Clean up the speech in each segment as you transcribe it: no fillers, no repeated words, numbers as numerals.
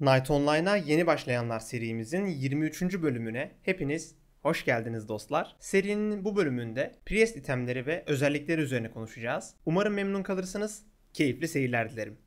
Knight Online'a yeni başlayanlar serimizin 23. bölümüne hepiniz hoş geldiniz dostlar. Serinin bu bölümünde Priest itemleri ve özellikleri üzerine konuşacağız. Umarım memnun kalırsınız. Keyifli seyirler dilerim.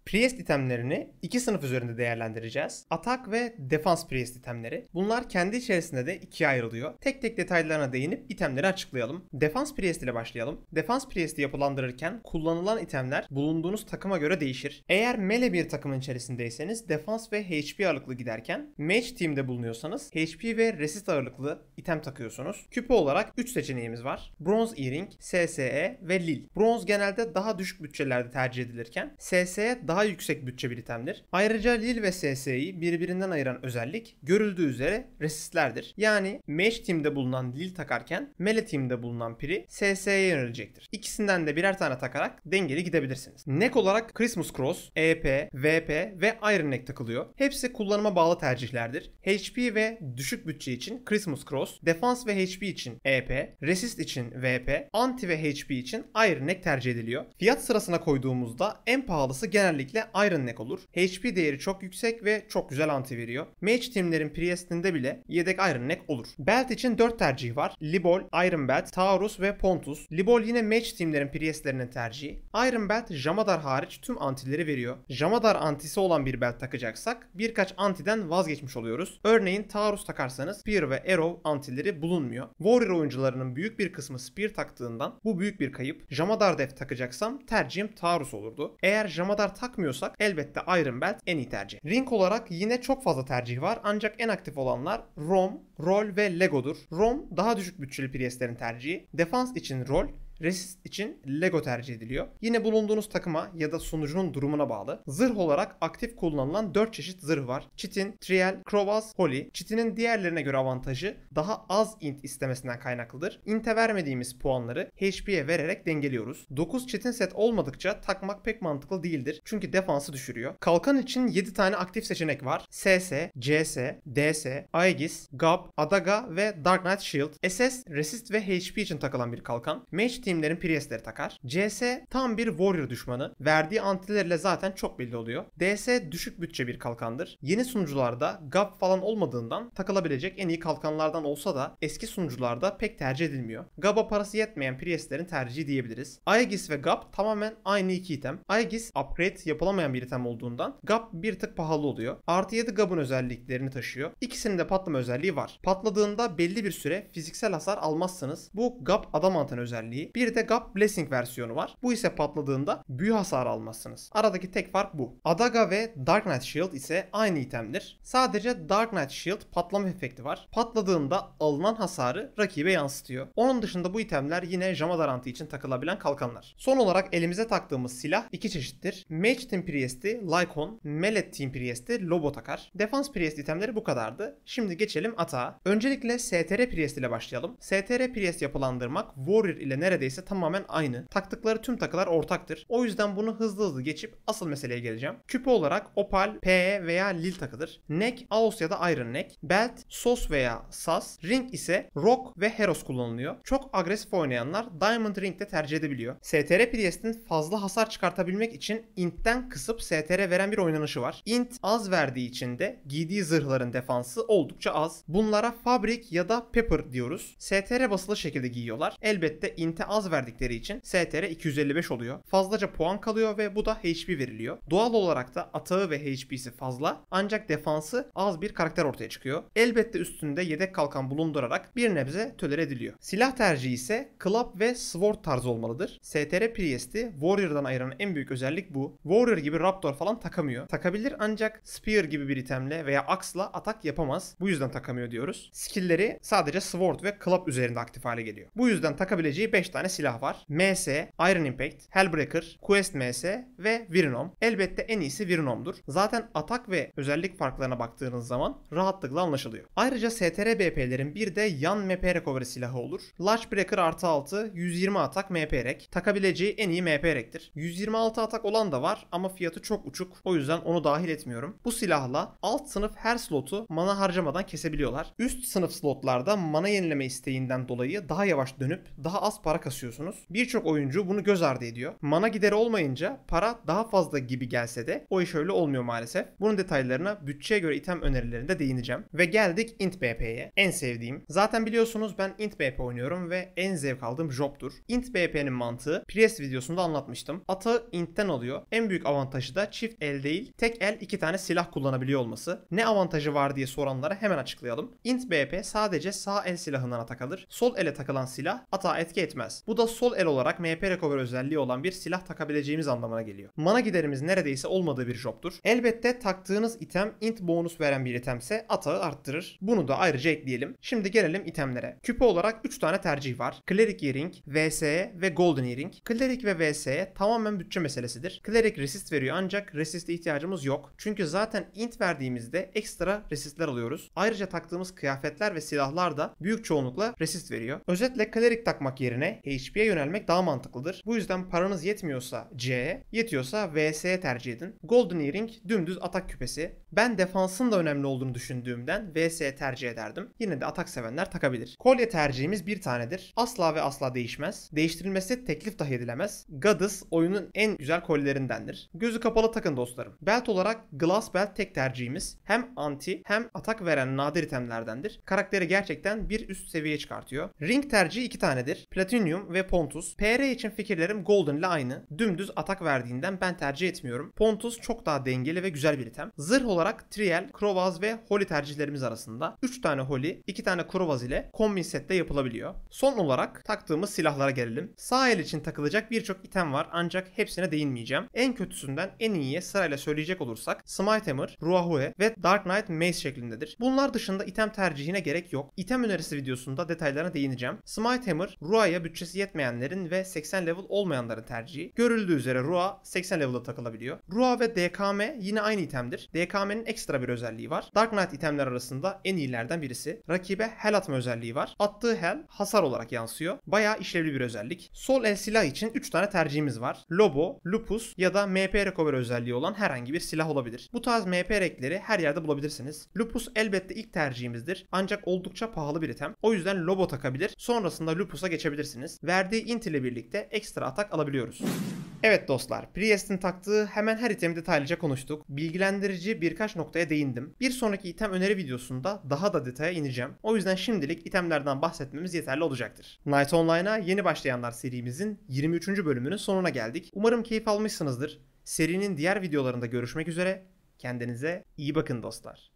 Priest itemlerini iki sınıf üzerinde değerlendireceğiz. Atak ve defans priest itemleri. Bunlar kendi içerisinde de ikiye ayrılıyor. Tek tek detaylarına değinip itemleri açıklayalım. Defans priest ile başlayalım. Defans priest'i yapılandırırken kullanılan itemler bulunduğunuz takıma göre değişir. Eğer melee bir takımın içerisindeyseniz defans ve HP ağırlıklı giderken, mage team'de bulunuyorsanız HP ve resist ağırlıklı item takıyorsunuz. Küpe olarak 3 seçeneğimiz var. Bronze Earring, SSE ve Lil. Bronze genelde daha düşük bütçelerde tercih edilirken SSE daha yüksek bütçe bir itemdir. Ayrıca Lil ve SS'yi birbirinden ayıran özellik görüldüğü üzere resistlerdir. Yani Mage Team'de bulunan Lil takarken Melee Team'de bulunan Pri SS'ye yönelecektir. İkisinden de birer tane takarak dengeli gidebilirsiniz. Neck olarak Christmas Cross, EP, VP ve Iron Neck takılıyor. Hepsi kullanıma bağlı tercihlerdir. HP ve düşük bütçe için Christmas Cross, defans ve HP için EP, resist için VP, anti ve HP için Iron Neck tercih ediliyor. Fiyat sırasına koyduğumuzda en pahalısı genellikle Iron Neck olur. HP değeri çok yüksek ve çok güzel anti veriyor. Mage teamlerin Priest'inde bile yedek Iron Neck olur. Belt için 4 tercih var. Libol, Iron Belt, Taurus ve Pontus. Libol yine Mage teamlerin Priest'lerinin tercihi. Iron Belt, Jamadar hariç tüm antileri veriyor. Jamadar antisi olan bir belt takacaksak birkaç antiden vazgeçmiş oluyoruz. Örneğin Taurus takarsanız Spear ve Arrow antileri bulunmuyor. Warrior oyuncularının büyük bir kısmı Spear taktığından bu büyük bir kayıp. Jamadar def takacaksam tercihim Taurus olurdu. Eğer Jamadar takmıyorsak elbette Iron Belt en iyi tercih. Ring olarak yine çok fazla tercih var ancak en aktif olanlar Rom, Roll ve Lego'dur. Rom daha düşük bütçeli Priest'lerin tercihi. Defans için Roll, resist için Lego tercih ediliyor. Yine bulunduğunuz takıma ya da sunucunun durumuna bağlı. Zırh olarak aktif kullanılan 4 çeşit zırh var. Chitin, Trial, Krovaz, Holy. Chitin'in diğerlerine göre avantajı daha az int istemesinden kaynaklıdır. Int'e vermediğimiz puanları HP'ye vererek dengeliyoruz. 9 Chitin set olmadıkça takmak pek mantıklı değildir. Çünkü defansı düşürüyor. Kalkan için 7 tane aktif seçenek var. SS, CS, DS, Aegis, Gab, Adaga ve Dark Knight Shield. SS, resist ve HP için takılan bir kalkan. Mage teamlerin Priest'leri takar. CS tam bir Warrior düşmanı. Verdiği antilerle zaten çok belli oluyor. DS düşük bütçe bir kalkandır. Yeni sunucularda GAP falan olmadığından takılabilecek en iyi kalkanlardan olsa da eski sunucularda pek tercih edilmiyor. GAP'a parası yetmeyen Priest'lerin tercihi diyebiliriz. Aegis ve GAP tamamen aynı iki item. Aegis upgrade yapılamayan bir item olduğundan GAP bir tık pahalı oluyor. Artı 7 GAP'ın özelliklerini taşıyor. İkisinin de patlama özelliği var. Patladığında belli bir süre fiziksel hasar almazsınız. Bu GAP adamantan özelliği. Bir de GAP Blessing versiyonu var. Bu ise patladığında büyü hasarı almazsınız. Aradaki tek fark bu. Adaga ve Dark Knight Shield ise aynı itemdir. Sadece Dark Knight Shield patlama efekti var. Patladığında alınan hasarı rakibe yansıtıyor. Onun dışında bu itemler yine Jamadar anti için takılabilen kalkanlar. Son olarak elimize taktığımız silah iki çeşittir. Mage Team Priest'i Lycon, Melee Team Priest'i Lobo takar. Defans Priest itemleri bu kadardı. Şimdi geçelim atağa. Öncelikle STR Priest ile başlayalım. STR Priest yapılandırmak Warrior ile neredeyse tamamen aynı. Taktıkları tüm takılar ortaktır. O yüzden bunu hızlı geçip asıl meseleye geleceğim. Küpe olarak Opal, PE veya Lil takılır. Neck, Aos ya da Iron Neck. Belt, Sos veya Sas. Ring ise Rock ve Heros kullanılıyor. Çok agresif oynayanlar Diamond Ring de tercih edebiliyor. STR Priest'in fazla hasar çıkartabilmek için Int'ten kısıp STR veren bir oynanışı var. Int az verdiği için de giydiği zırhların defansı oldukça az. Bunlara Fabric ya da Pepper diyoruz. STR basılı şekilde giyiyorlar. Elbette Int'e az verdikleri için STR 255 oluyor. Fazlaca puan kalıyor ve bu da HP veriliyor. Doğal olarak da atağı ve HP'si fazla ancak defansı az bir karakter ortaya çıkıyor. Elbette üstünde yedek kalkan bulundurarak bir nebze tolere ediliyor. Silah tercihi ise Club ve Sword tarzı olmalıdır. STR Priest'i Warrior'dan ayıran en büyük özellik bu. Warrior gibi Raptor falan takamıyor. Takabilir ancak Spear gibi bir itemle veya Axe'la atak yapamaz. Bu yüzden takamıyor diyoruz. Skill'leri sadece Sword ve Club üzerinde aktif hale geliyor. Bu yüzden takabileceği 5 tane tane silah var. MS, Iron Impact, Hellbreaker, Quest MS ve Virinom. Elbette en iyisi Virinom'dur. Zaten atak ve özellik farklarına baktığınız zaman rahatlıkla anlaşılıyor. Ayrıca STR-BP'lerin bir de yan MP recovery silahı olur. Largebreaker artı 6, 120 atak MP rek. Takabileceği en iyi MP rektir. 126 atak olan da var ama fiyatı çok uçuk. O yüzden onu dahil etmiyorum. Bu silahla alt sınıf her slotu mana harcamadan kesebiliyorlar. Üst sınıf slotlarda mana yenileme isteğinden dolayı daha yavaş dönüp daha az para kasıyorsunuz. Birçok oyuncu bunu göz ardı ediyor. Mana gideri olmayınca para daha fazla gibi gelse de o iş öyle olmuyor maalesef. Bunun detaylarına bütçeye göre item önerilerinde değineceğim. Ve geldik Int BP'ye. En sevdiğim. Zaten biliyorsunuz ben Int BP oynuyorum ve en zevk aldığım job'tur. Int BP'nin mantığı Priest videosunda anlatmıştım. Atağı Int'ten alıyor. En büyük avantajı da çift el değil, tek el 2 tane silah kullanabiliyor olması. Ne avantajı var diye soranlara hemen açıklayalım. Int BP sadece sağ el silahından atak alır. Sol ele takılan silah atağa etki etmez. Bu da sol el olarak MP recovery özelliği olan bir silah takabileceğimiz anlamına geliyor. Mana giderimiz neredeyse olmadığı bir job'tur. Elbette taktığınız item int bonus veren bir itemse atağı arttırır. Bunu da ayrıca ekleyelim. Şimdi gelelim itemlere. Küpe olarak 3 tane tercih var. Cleric Earring, VSE ve Golden Earring. Cleric ve VSE tamamen bütçe meselesidir. Cleric resist veriyor ancak resiste ihtiyacımız yok. Çünkü zaten int verdiğimizde ekstra resistler alıyoruz. Ayrıca taktığımız kıyafetler ve silahlar da büyük çoğunlukla resist veriyor. Özetle Cleric takmak yerine HP'ye yönelmek daha mantıklıdır. Bu yüzden paranız yetmiyorsa C'ye, yetiyorsa VS'ye tercih edin. Golden Earring dümdüz atak küpesi. Ben defansın da önemli olduğunu düşündüğümden VS'ye tercih ederdim. Yine de atak sevenler takabilir. Kolye tercihimiz bir tanedir. Asla ve asla değişmez. Değiştirilmesi teklif dahi edilemez. Goddess oyunun en güzel kolyelerindendir. Gözü kapalı takın dostlarım. Belt olarak Glass Belt tek tercihimiz. Hem anti hem atak veren nadir itemlerdendir. Karakteri gerçekten bir üst seviyeye çıkartıyor. Ring tercihi 2 tanedir. Platinum ve Pontus. PR için fikirlerim Golden ile aynı. Dümdüz atak verdiğinden ben tercih etmiyorum. Pontus çok daha dengeli ve güzel bir item. Zırh olarak Triel, Krovaz ve Holy tercihlerimiz arasında 3 tane Holy, 2 tane Krovaz ile kombin sette yapılabiliyor. Son olarak taktığımız silahlara gelelim. Sağ el için takılacak birçok item var ancak hepsine değinmeyeceğim. En kötüsünden en iyiye sırayla söyleyecek olursak Smite Hammer, Ruahue ve Dark Knight Mace şeklindedir. Bunlar dışında item tercihine gerek yok. İtem önerisi videosunda detaylarına değineceğim. Smite Hammer, Ruah'ya bütçesi yetmeyenlerin ve 80 level olmayanların tercihi. Görüldüğü üzere Ruah 80 level'da takılabiliyor. Ruah ve DKM yine aynı itemdir. DKM'nin ekstra bir özelliği var. Dark Knight itemler arasında en iyilerden birisi. Rakibe hel atma özelliği var. Attığı hel hasar olarak yansıyor. Bayağı işlevli bir özellik. Sol el silah için 3 tane tercihimiz var. Lobo, Lupus ya da MP recovery özelliği olan herhangi bir silah olabilir. Bu tarz MP rekleri her yerde bulabilirsiniz. Lupus elbette ilk tercihimizdir. Ancak oldukça pahalı bir item. O yüzden Lobo takabilir. Sonrasında Lupus'a geçebilirsiniz. Verdiği int ile birlikte ekstra atak alabiliyoruz. Evet dostlar, Priest'in taktığı hemen her itemi detaylıca konuştuk. Bilgilendirici birkaç noktaya değindim. Bir sonraki item öneri videosunda daha da detaya ineceğim. O yüzden şimdilik itemlerden bahsetmemiz yeterli olacaktır. Night Online'a yeni başlayanlar serimizin 23. bölümünün sonuna geldik. Umarım keyif almışsınızdır. Serinin diğer videolarında görüşmek üzere. Kendinize iyi bakın dostlar.